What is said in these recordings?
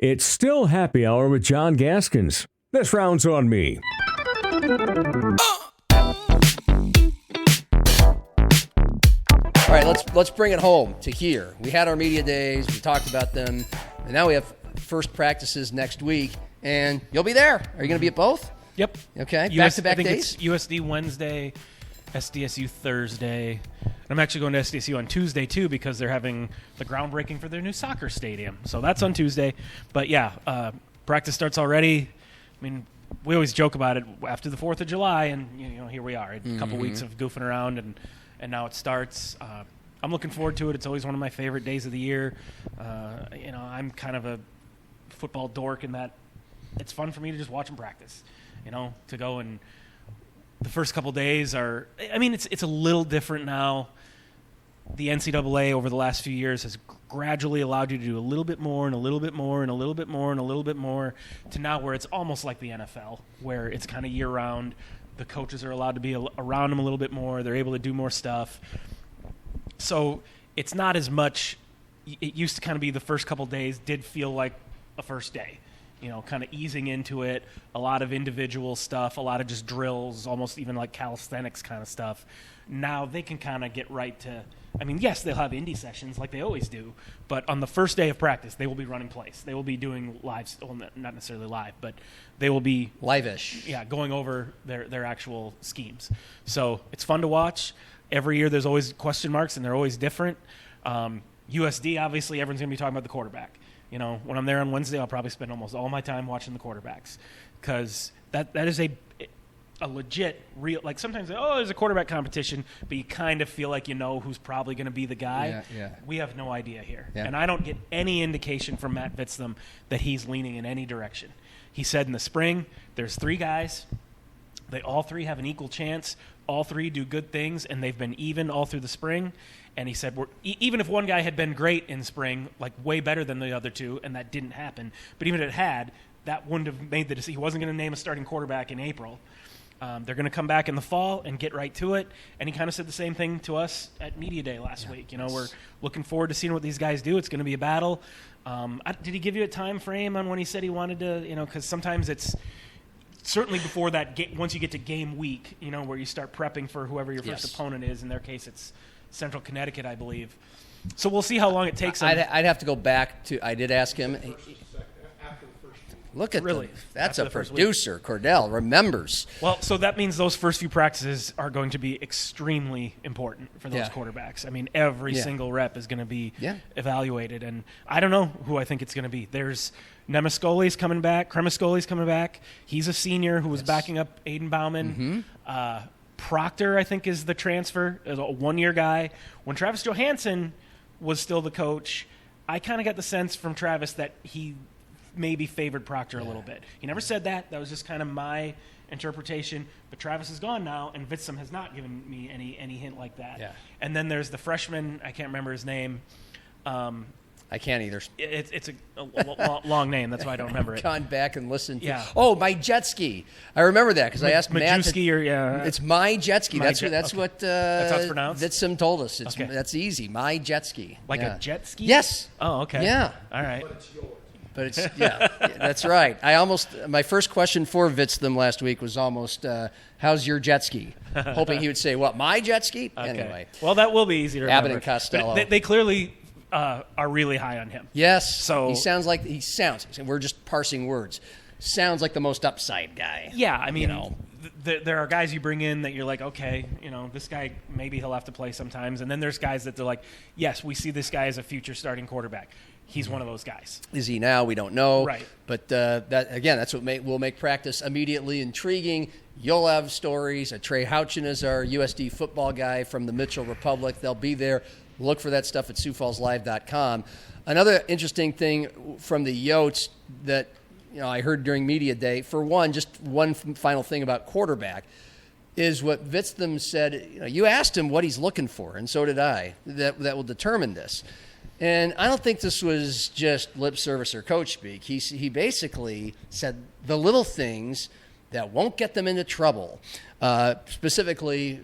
It's still happy hour with John Gaskins. This round's on me. All right, let's bring it home to here. We had our media days, we talked about them, and now we have first practices next week, and you'll be there. Are you going to be at both? Yep. Okay, back-to-back days? I think it's USD Wednesday, SDSU Thursday. I'm actually going to SDSU on Tuesday, too, because they're having the groundbreaking for their new soccer stadium. So that's on Tuesday. But, yeah, practice starts already. I mean, we always joke about it after the 4th of July, and, here we are. A couple weeks of goofing around, and now it starts. I'm looking forward to it. It's always one of my favorite days of the year. I'm kind of a football dork in that it's fun for me to just watch them practice, to go and the first couple days are – it's a little different now. The NCAA over the last few years has gradually allowed you to do a little bit more and a little bit more and a little bit more and a little bit more to now where it's almost like the NFL, where it's kind of year-round. The coaches are allowed to be around them a little bit more. They're able to do more stuff. So it's not as much – it used to kind of be the first couple days did feel like a first day, kind of easing into it, a lot of individual stuff, a lot of just drills, almost even like calisthenics kind of stuff. Now they can kind of get right to – yes, they'll have indie sessions like they always do, but on the first day of practice, they will be running plays. They will be doing live – well, not necessarily live, but they will be – live-ish. Yeah, going over their actual schemes. So it's fun to watch. Every year there's always question marks, and they're always different. USD, obviously, everyone's going to be talking about the quarterback. When I'm there on Wednesday, I'll probably spend almost all my time watching the quarterbacks because that is a legit, real – like sometimes, there's a quarterback competition, but you kind of feel like who's probably going to be the guy. Yeah. We have no idea here. Yeah. And I don't get any indication from Matt Vitztham that he's leaning in any direction. He said in the spring, there's 3 guys. They all 3 have an equal chance. All 3 do good things, and they've been even all through the spring. And he said, even if one guy had been great in spring, like way better than the other 2, and that didn't happen, but even if it had, that wouldn't have made the decision. He wasn't going to name a starting quarterback in April. They're going to come back in the fall and get right to it. And he kind of said the same thing to us at Media Day last week. We're looking forward to seeing what these guys do. It's going to be a battle. Did he give you a time frame on when he said he wanted to, because sometimes it's certainly before that, once you get to game week, where you start prepping for whoever your first opponent is. In their case, it's Central Connecticut, I believe. So we'll see how long it takes him. I'd have to go back to – I did ask him – look at really? That's a producer. Cordell remembers. Well, so that means those first few practices are going to be extremely important for those quarterbacks. Every single rep is going to be evaluated. And I don't know who I think it's going to be. There's Cremascoli's coming back. He's a senior who was backing up Aiden Bauman. Proctor, I think, is the transfer, is a 1-year guy. When Travis Johansson was still the coach, I kind of got the sense from Travis that he maybe favored Proctor a little bit. He never said that. That was just kind of my interpretation. But Travis is gone now, and Vitztham has not given me any hint like that. Yeah. And then there's the freshman. I can't remember his name. I can't either. It's a long name. That's why I don't remember it. Gone back and listened to. Yeah. Oh, my jet ski. I remember that because I asked Matt. It's my jet ski. That's okay. what that's how it's pronounced? Vitztham told us. Okay. That's easy. My jet ski. Like a jet ski? Yes. Oh, okay. Yeah. All right. But it's yours. But it's that's right. My first question for Vitztham last week was almost, how's your jet ski? Hoping he would say, what, my jet ski? Okay. Anyway. Well, that will be easy to remember. Abbott and Costello. But they clearly are really high on him. Yes. So he sounds, we're just parsing words. Sounds like the most upside guy. Yeah, there are guys you bring in that you're like, okay, this guy, maybe he'll have to play sometimes. And then there's guys that they're like, yes, we see this guy as a future starting quarterback. He's one of those guys. Is he now? We don't know. Right. But that's what will make practice immediately intriguing. You'll have stories. Trey Houchin is our USD football guy from the Mitchell Republic. They'll be there. Look for that stuff at SiouxFallsLive.com. Another interesting thing from the Yotes that I heard during Media Day, for one, just one final thing about quarterback, is what Vitztham said. You asked him what he's looking for, and so did I. That will determine this. And I don't think this was just lip service or coach speak. He basically said the little things that won't get them into trouble, specifically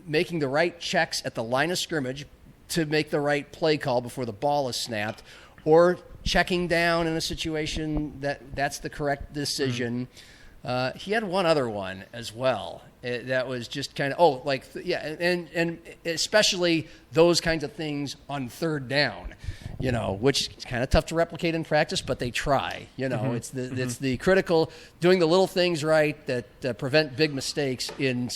making the right checks at the line of scrimmage to make the right play call before the ball is snapped, or checking down in a situation that's the correct decision. He had one other one as well. That was just kind of, and especially those kinds of things on third down, which is kind of tough to replicate in practice, but they try. It's the critical, doing the little things right that prevent big mistakes in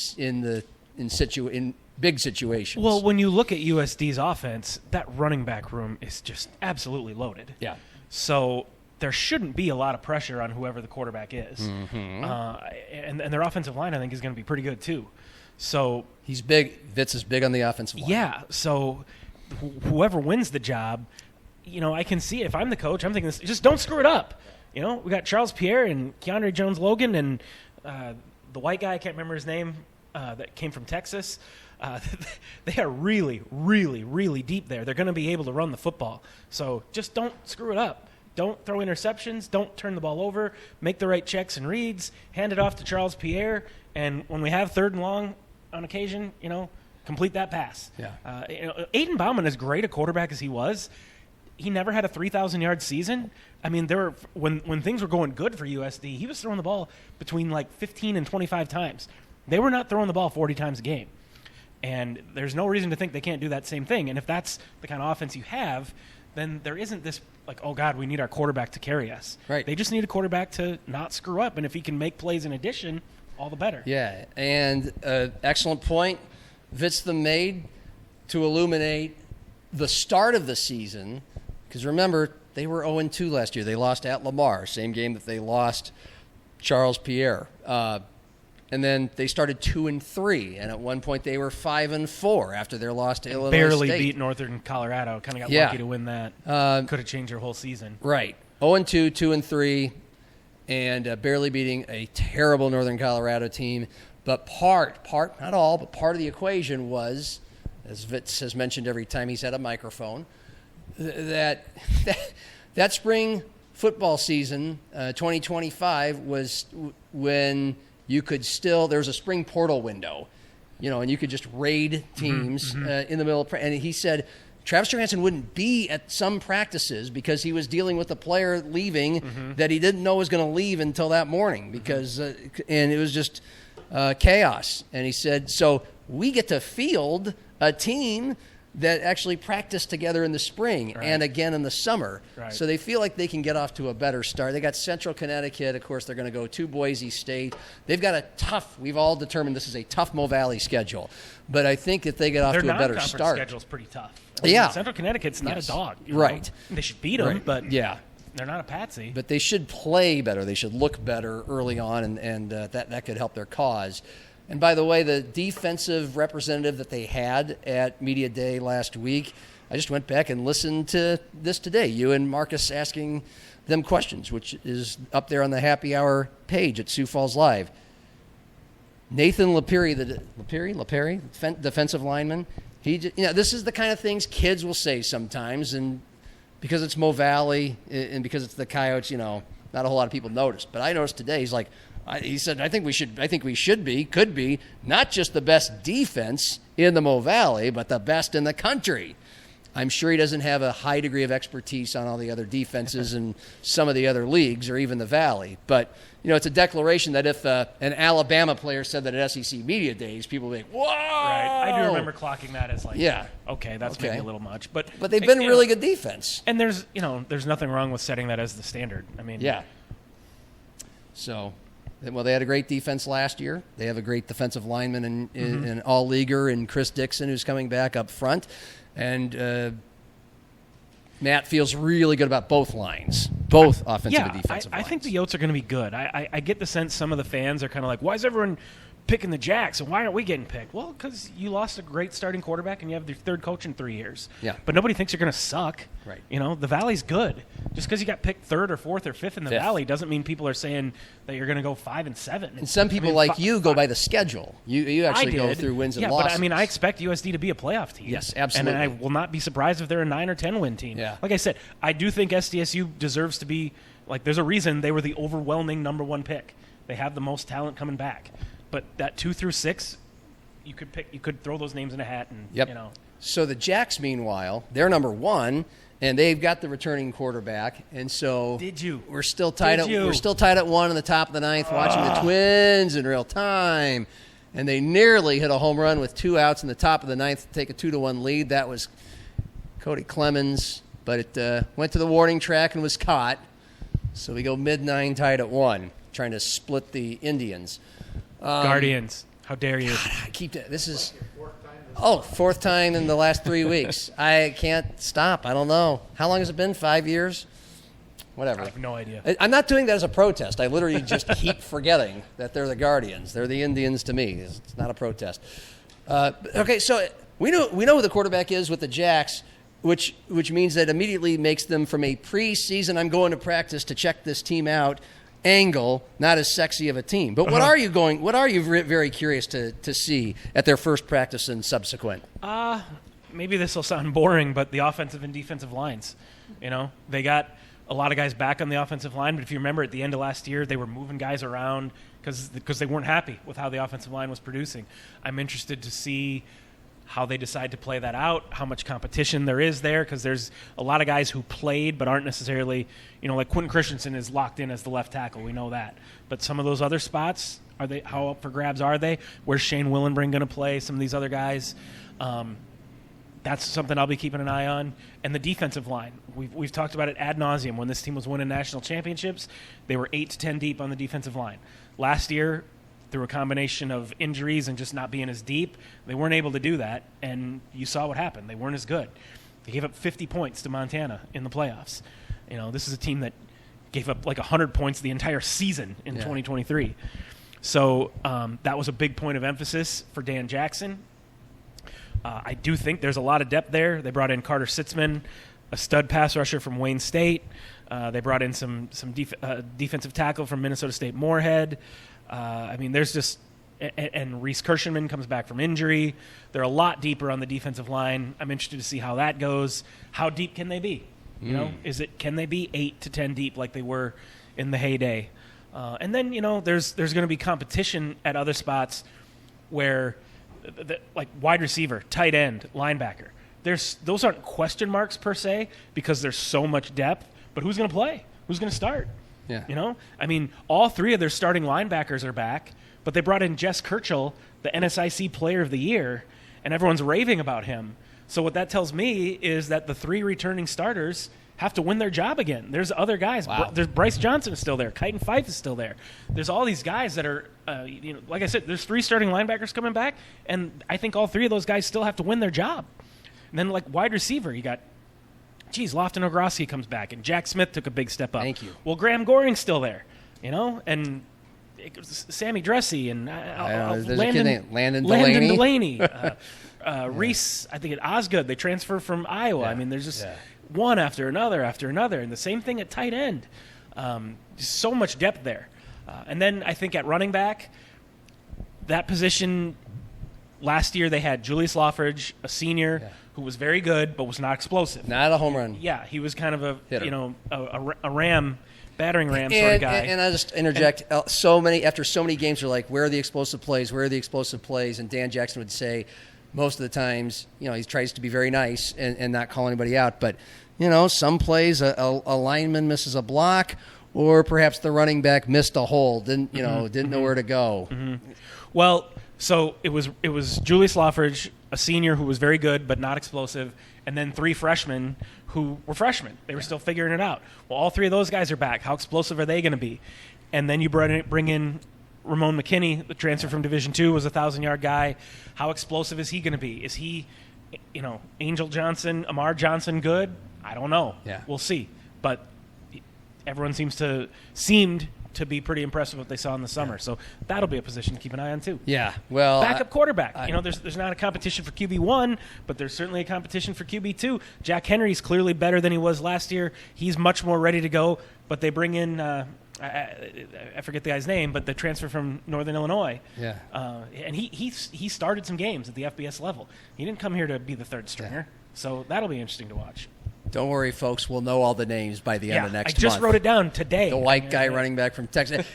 big situations. Well, when you look at USD's offense, that running back room is just absolutely loaded. Yeah. So there shouldn't be a lot of pressure on whoever the quarterback is. And their offensive line, I think, is going to be pretty good too. So he's big. Vitz is big on the offensive line. Yeah. So whoever wins the job, I can see it. If I'm the coach, I'm thinking this, just don't screw it up. We got Charles Pierre and Keandre Jones-Logan and the white guy, I can't remember his name, that came from Texas. They are really, really, really deep there. They're going to be able to run the football. So just don't screw it up. Don't throw interceptions. Don't turn the ball over. Make the right checks and reads. Hand it off to Charles Pierre. And when we have third and long on occasion, complete that pass. Yeah. Aiden Bauman, as great a quarterback as he was, he never had a 3,000-yard season. I mean, when things were going good for USD, he was throwing the ball between 15 and 25 times. They were not throwing the ball 40 times a game. And there's no reason to think they can't do that same thing. And if that's the kind of offense you have, then there isn't this oh, God, we need our quarterback to carry us. Right. They just need a quarterback to not screw up. And if he can make plays in addition, all the better. Yeah, and excellent point. Vitz made to illuminate the start of the season, because remember, they were 0-2 last year. They lost at Lamar, same game that they lost Charles Pierre. And then they started 2-3, and at one point they were 5-4 after their loss to Illinois Barely State. beat Northern Colorado. Kind of got lucky to win that. Could have changed their whole season. Right. 0-2, 2-3, and barely beating a terrible Northern Colorado team. But part, not all, but part of the equation was, as Vitz has mentioned every time he's had a microphone, that spring football season, 2025, was when you could still, there was a spring portal window, and you could just raid teams in the middle of, and he said Travis Johansson wouldn't be at some practices because he was dealing with a player leaving that he didn't know was going to leave until that morning because, and it was just chaos. And he said, so we get to field a team that actually practiced together in the spring and again in the summer. Right. So they feel like they can get off to a better start. They got Central Connecticut. Of course, they're going to go to Boise State. They've got a tough, we've all determined this is a tough Mo Valley schedule. But I think if they get off to a better start. Their schedule's pretty tough. Central Connecticut's not a dog. Right. They should beat them, but yeah, they're not a patsy. But they should play better. They should look better early on, and that could help their cause. And by the way, the defensive representative that they had at Media Day last week, I just went back and listened to this today. You and Marcus asking them questions, which is up there on the happy hour page at Sioux Falls Live. Nathan Lapiri, defensive lineman, this is the kind of things kids will say sometimes, and because it's Mo Valley and because it's the Coyotes, not a whole lot of people notice. But I noticed today, he's like, he said, I think we could be not just the best defense in the Mo Valley, but the best in the country. I'm sure he doesn't have a high degree of expertise on all the other defenses in some of the other leagues or even the Valley. But, it's a declaration that if an Alabama player said that at SEC Media Days, people would be like, whoa! Right. I do remember clocking that as okay, that's maybe a little much. But they've been really good defense. And there's nothing wrong with setting that as the standard. I mean, yeah. So, well, they had a great defense last year. They have a great defensive lineman in all-leaguer and Chris Dixon, who's coming back up front. And Matt feels really good about both lines, both offensive and defensive lines. I think the Yotes are going to be good. I get the sense some of the fans are kind of like, why is everyone picking the Jacks, and why aren't we getting picked? Well, because you lost a great starting quarterback, and you have your third coach in 3 years. Yeah. But nobody thinks you're going to suck. Right. The Valley's good. Just because you got picked third or fourth or fifth in the Valley doesn't mean people are saying that you're going to go 5-7. And some people you go by the schedule. You actually go through wins and losses. But I expect USD to be a playoff team. Yes, absolutely. And I will not be surprised if they're a 9 or 10 win team. Yeah. Like I said, I do think SDSU deserves to be there's a reason they were the overwhelming number one pick. They have the most talent coming back. But that 2 through 6, you could throw those names in a hat and So the Jacks, meanwhile, they're number 1, and they've got the returning quarterback, and so we're still tied at 1 in the top of the ninth, watching the Twins in real time, and they nearly hit a home run with 2 outs in the top of the ninth to take a 2-1 lead. That was Cody Clemens, but it went to the warning track and was caught. So we go mid-9 tied at 1, trying to split the Indians. Guardians, how dare you? God, I keep this is fourth time in the last 3 weeks. I can't stop. I don't know. How long has it been? 5 years? Whatever. I have no idea. I'm not doing that as a protest. I literally just keep forgetting that they're the Guardians. They're the Indians to me. It's not a protest. Okay, so we know who the quarterback is with the Jacks, which means that immediately makes them from a preseason, I'm going to practice to check this team out, angle, not as sexy of a team. But what are you very curious to see at their first practice and subsequent? Maybe this will sound boring, but the offensive and defensive lines. They got a lot of guys back on the offensive line, but if you remember at the end of last year, they were moving guys around because they weren't happy with how the offensive line was producing. I'm interested to see how they decide to play that out, how much competition there is there, because there's a lot of guys who played but aren't necessarily, like Quentin Christensen is locked in as the left tackle. We know that. But some of those other spots, how up for grabs are they? Where's Shane Willenbring going to play? Some of these other guys. That's something I'll be keeping an eye on. And the defensive line. We've talked about it ad nauseum. When this team was winning national championships, they were 8 to 10 deep on the defensive line. Last year, through a combination of injuries and just not being as deep, they weren't able to do that, and you saw what happened. They weren't as good. They gave up 50 points to Montana in the playoffs. This is a team that gave up like 100 points the entire season in 2023. So that was a big point of emphasis for Dan Jackson. I do think there's a lot of depth there. They brought in Carter Sitzman, a stud pass rusher from Wayne State. They brought in some defensive tackle from Minnesota State Moorhead. There's just – and Reese Kirschenman comes back from injury. They're a lot deeper on the defensive line. I'm interested to see how that goes. How deep can they be? Can they be 8 to 10 deep like they were in the heyday? And then, there's going to be competition at other spots where like wide receiver, tight end, linebacker. Those aren't question marks per se because there's so much depth, but who's going to play? Who's going to start? Yeah. All 3 of their starting linebackers are back, but they brought in Jess Kirchhoff, the NSIC Player of the Year, and everyone's raving about him. So what that tells me is that the 3 returning starters have to win their job again. There's other guys. Wow. There's Bryce Johnson is still there. Kyton Fife is still there. There's all these guys that are, like I said, there's 3 starting linebackers coming back, and I think all 3 of those guys still have to win their job. And then like wide receiver, you got Lofton Ogroski comes back, and Jack Smith took a big step up. Thank you. Well, Graham Goring's still there, and Sammy Dressy and Landon Delaney. Reese, I think at Osgood, they transfer from Iowa. Yeah. There's just one after another, and the same thing at tight end. So much depth there. And then I think at running back, that position, last year they had Julius Loffridge, a senior who was very good but was not explosive. Not a home run. Yeah, he was kind of a hitter. A ram, battering ram sort of guy. And I'll just interject. After so many games are like, where are the explosive plays? Where are the explosive plays? And Dan Jackson would say, most of the times, he tries to be very nice and not call anybody out. But, some plays a lineman misses a block, or perhaps the running back missed a hole, didn't know where to go. Mm-hmm. Well, so it was Julius Loffridge, a senior who was very good but not explosive, and then 3 freshmen who were freshmen. They were still figuring it out. Well, all 3 of those guys are back. How explosive are they going to be? And then you bring in Ramon McKinney, the transfer from Division II, was a 1,000-yard guy. How explosive is he going to be? Is he, Angel Johnson, Amar Johnson good? I don't know. Yeah. We'll see. But everyone seemed to be pretty impressed with what they saw in the summer. Yeah. So that'll be a position to keep an eye on too. Yeah. Well, backup quarterback. There's not a competition for QB1, but there's certainly a competition for QB2. Jack Henry's clearly better than he was last year. He's much more ready to go. But they bring in I forget the guy's name, but the transfer from Northern Illinois. Yeah. And he started some games at the FBS level. He didn't come here to be the third stringer. So that'll be interesting to watch. Don't worry, folks. We'll know all the names by the end of next month. I just wrote it down today. The white guy running back from Texas.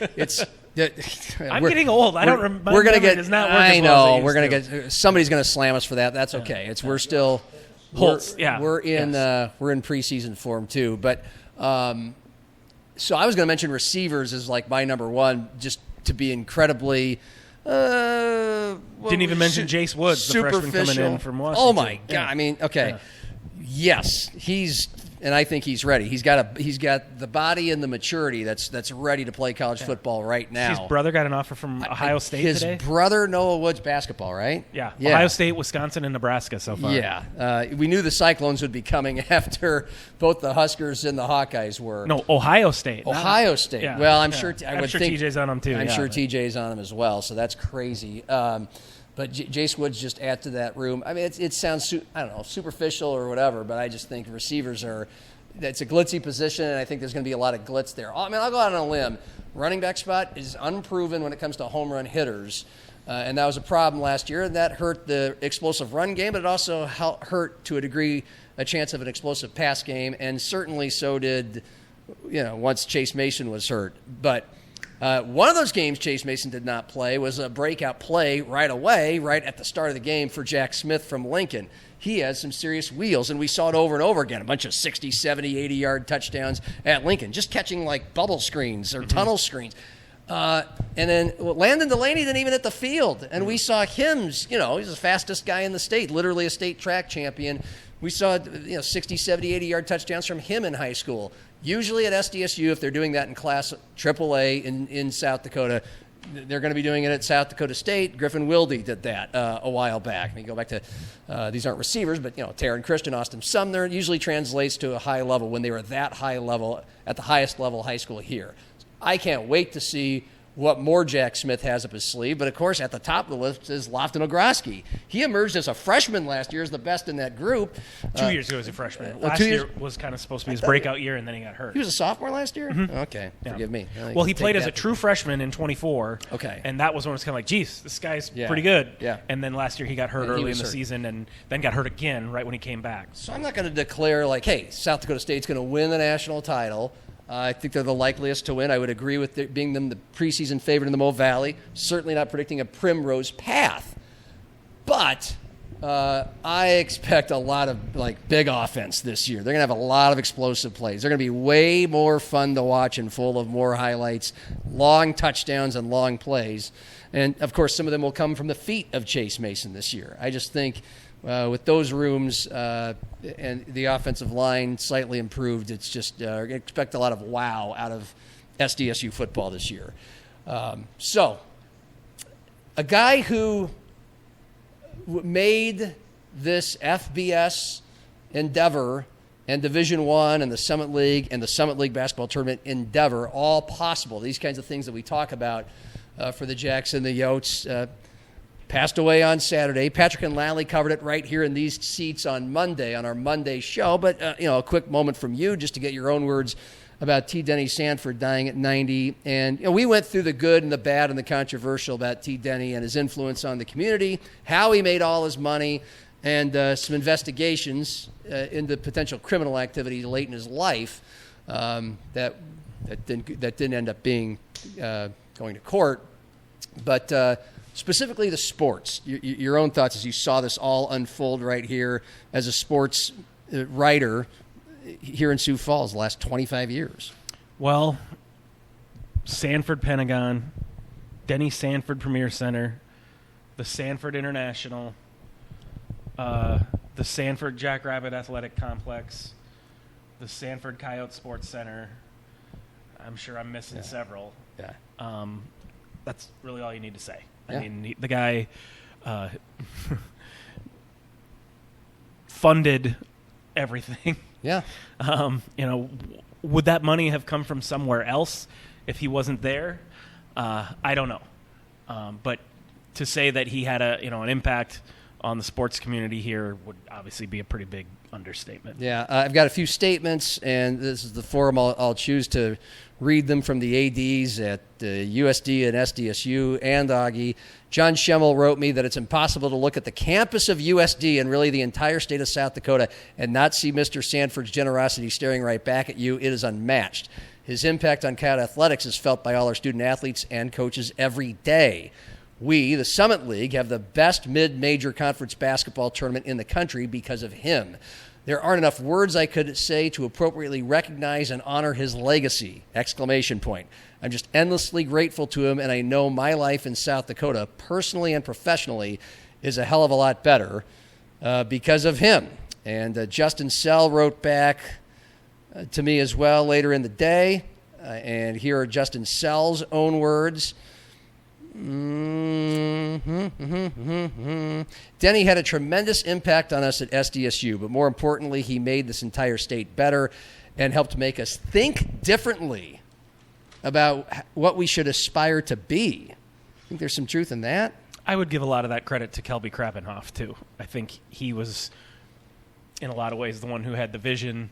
I'm getting old. I don't remember. We're gonna get. Does not work I as well know. as We're gonna get. Somebody's gonna slam us for that. That's okay. We're still Holtz, yeah. We're in preseason form too. But so I was going to mention receivers as like my number one, just to be incredibly. Didn't even mention Jace Woods, the freshman coming in from Washington. Oh my God! I mean, okay, yes, and I think he's ready. He's got the body and the maturity that's ready to play college football right now. His brother got an offer from Ohio State today. His brother, Noah Woods, basketball, right? Yeah, Ohio State, Wisconsin, and Nebraska so far. Yeah, we knew the Cyclones would be coming after both the Huskers and the Hawkeyes were. No, Ohio State. Ohio State. Yeah. Well, I'm sure. I'm sure TJ's on him too. I'm sure TJ's on him as well. So that's crazy. But Jace Woods just add to that room. I mean, it sounds, I don't know, superficial or whatever, but I just think receivers it's a glitzy position, and I think there's going to be a lot of glitz there. I mean, I'll go out on a limb. Running back spot is unproven when it comes to home run hitters, and that was a problem last year, and that hurt the explosive run game, but it also hurt, to a degree, a chance of an explosive pass game, and certainly so did, once Chase Mason was hurt. But one of those games Chase Mason did not play was a breakout play right away, right at the start of the game for Jack Smith from Lincoln. He has some serious wheels, and we saw it over and over again, a bunch of 60, 70, 80-yard touchdowns at Lincoln, just catching like bubble screens or tunnel screens. And then Landon Delaney didn't even hit the field, and we saw him, he's the fastest guy in the state, literally a state track champion. We saw 60, 70, 80-yard touchdowns from him in high school. Usually at SDSU, if they're doing that in Class AAA in South Dakota, they're going to be doing it at South Dakota State. Griffin Wilde did that a while back. I mean, go back to these aren't receivers, but Taryn Christian, Austin Sumner, usually translates to a high level when they were that high level at the highest level high school here. I can't wait to see what more Jack Smith has up his sleeve. But, of course, at the top of the list is Lofton Ogroski. He emerged as a freshman last year as the best in that group. 2 years ago as a freshman. Last year was kind of supposed to be his breakout year, and then he got hurt. He was a sophomore last year? Mm-hmm. Okay, forgive me. Well, he played as a true freshman in 24. Okay. And that was when it was kind of like, geez, this guy's pretty good. Yeah. And then last year he got hurt early in the season and then got hurt again right when he came back. So I'm not going to declare like, hey, South Dakota State's going to win the national title. I think they're the likeliest to win. I would agree with being them the preseason favorite in the Mo Valley. Certainly not predicting a primrose path. But I expect a lot of big offense this year. They're going to have a lot of explosive plays. They're going to be way more fun to watch and full of more highlights, long touchdowns and long plays. And, of course, some of them will come from the feet of Chase Mason this year. I just think with those rooms and the offensive line slightly improved, it's just expect a lot of wow out of SDSU football this year. So a guy who made this FBS endeavor and Division I and the Summit League and the Summit League basketball tournament endeavor all possible, these kinds of things that we talk about for the Jacks and the Yotes, passed away on Saturday. Patrick and Lally covered it right here in these seats on Monday, on our Monday show. But, a quick moment from you just to get your own words about T. Denny Sanford dying at 90. And, we went through the good and the bad and the controversial about T. Denny and his influence on the community, how he made all his money, and some investigations into potential criminal activity late in his life that didn't end up being going to court. But specifically the sports, your own thoughts as you saw this all unfold right here as a sports writer here in Sioux Falls the last 25 years. Well, Sanford Pentagon, Denny Sanford Premier Center, the Sanford International, the Sanford Jackrabbit Athletic Complex, the Sanford Coyote Sports Center. I'm sure I'm missing several. Yeah. That's really all you need to say. Yeah. I mean, the guy funded everything. Yeah. Would that money have come from somewhere else if he wasn't there? I don't know. But to say that he had an impact on the sports community here would obviously be a pretty big understatement. Yeah, I've got a few statements, and this is the forum I'll choose to read them from the ADs at USD and SDSU and Augie. John Schemmel wrote me that it's impossible to look at the campus of USD and really the entire state of South Dakota and not see Mr. Sanford's generosity staring right back at you. It is unmatched. His impact on Coyote athletics is felt by all our student athletes and coaches every day. We, the Summit League, have the best mid-major conference basketball tournament in the country because of him. There aren't enough words I could say to appropriately recognize and honor his legacy! ! I'm just endlessly grateful to him, and I know my life in South Dakota, personally and professionally, is a hell of a lot better because of him. And Justin Sell wrote back to me as well later in the day, and here are Justin Sell's own words. Denny had a tremendous impact on us at SDSU, but more importantly, he made this entire state better and helped make us think differently about what we should aspire to be. I think there's some truth in that. I would give a lot of that credit to Kelby Krabbenhoff, too. I think he was, in a lot of ways, the one who had the vision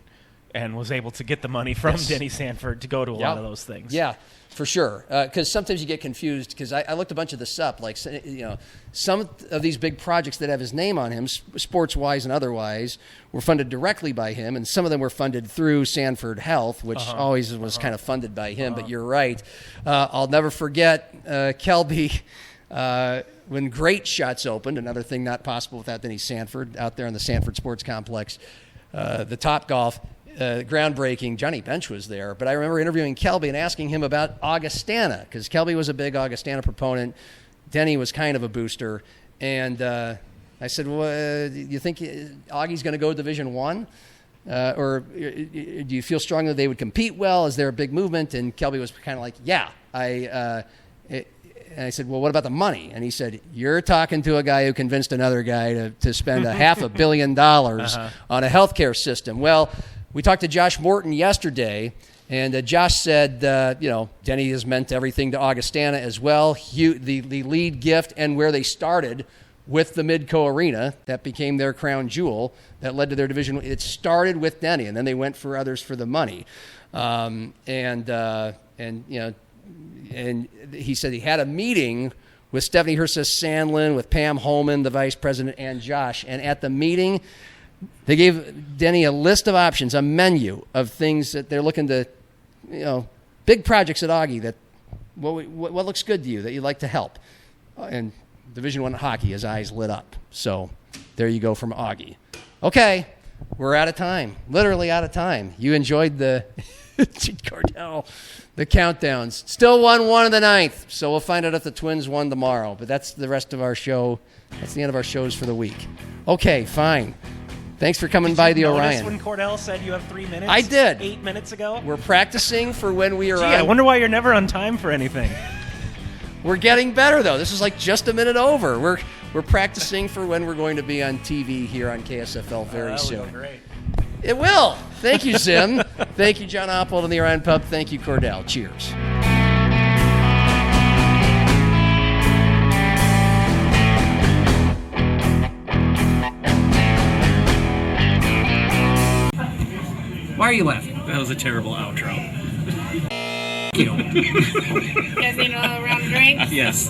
and was able to get the money from Denny Sanford to go to a lot of those things. Yeah, for sure. Because sometimes you get confused. Because I looked a bunch of this up. Like, some of these big projects that have his name on him, sports-wise and otherwise, were funded directly by him, and some of them were funded through Sanford Health, which always was kind of funded by him. But you're right. I'll never forget Kelby. When Great Shots opened, another thing not possible without Denny Sanford, out there in the Sanford Sports Complex, the Topgolf. Groundbreaking. Johnny Bench was there, but I remember interviewing Kelby and asking him about Augustana, because Kelby was a big Augustana proponent. Denny was kind of a booster, and I said, "Well, do you think Augie's going to go to Division I, or do you feel strongly they would compete well? Is there a big movement?" And Kelby was kind of like, "Yeah." And I said, "Well, what about the money?" And he said, "You're talking to a guy who convinced another guy to spend $500 million on a healthcare system." Well, we talked to Josh Morton yesterday, and Josh said, Denny has meant everything to Augustana as well. The lead gift and where they started with the Midco Arena, that became their crown jewel, that led to their division. It started with Denny, and then they went for others for the money. And he said he had a meeting with Stephanie Herseth-Sandlin, with Pam Holman, the vice president, and Josh. And at the meeting, they gave Denny a list of options, a menu of things that they're looking to, big projects at Augie that what looks good to you that you'd like to help. And Division I hockey, his eyes lit up. So there you go from Augie. Okay, we're out of time, literally out of time. You enjoyed the Cordell, the countdowns. Still 1-1 in the ninth, so we'll find out if the Twins won tomorrow. But that's the rest of our show. That's the end of our shows for the week. Okay, fine. Thanks for coming by the Orion. When Cordell said you have 3 minutes? I did. 8 minutes ago? We're practicing for when we are on. I wonder why you're never on time for anything. We're getting better, though. This is like just a minute over. We're practicing for when we're going to be on TV here on KSFL very soon. That'll go great. It will. Thank you, Zim. Thank you, John Oppold and the Orion Pub. Thank you, Cordell. Cheers. Why are you laughing? That was a terrible outro. You. You guys need a round of drinks? Yes.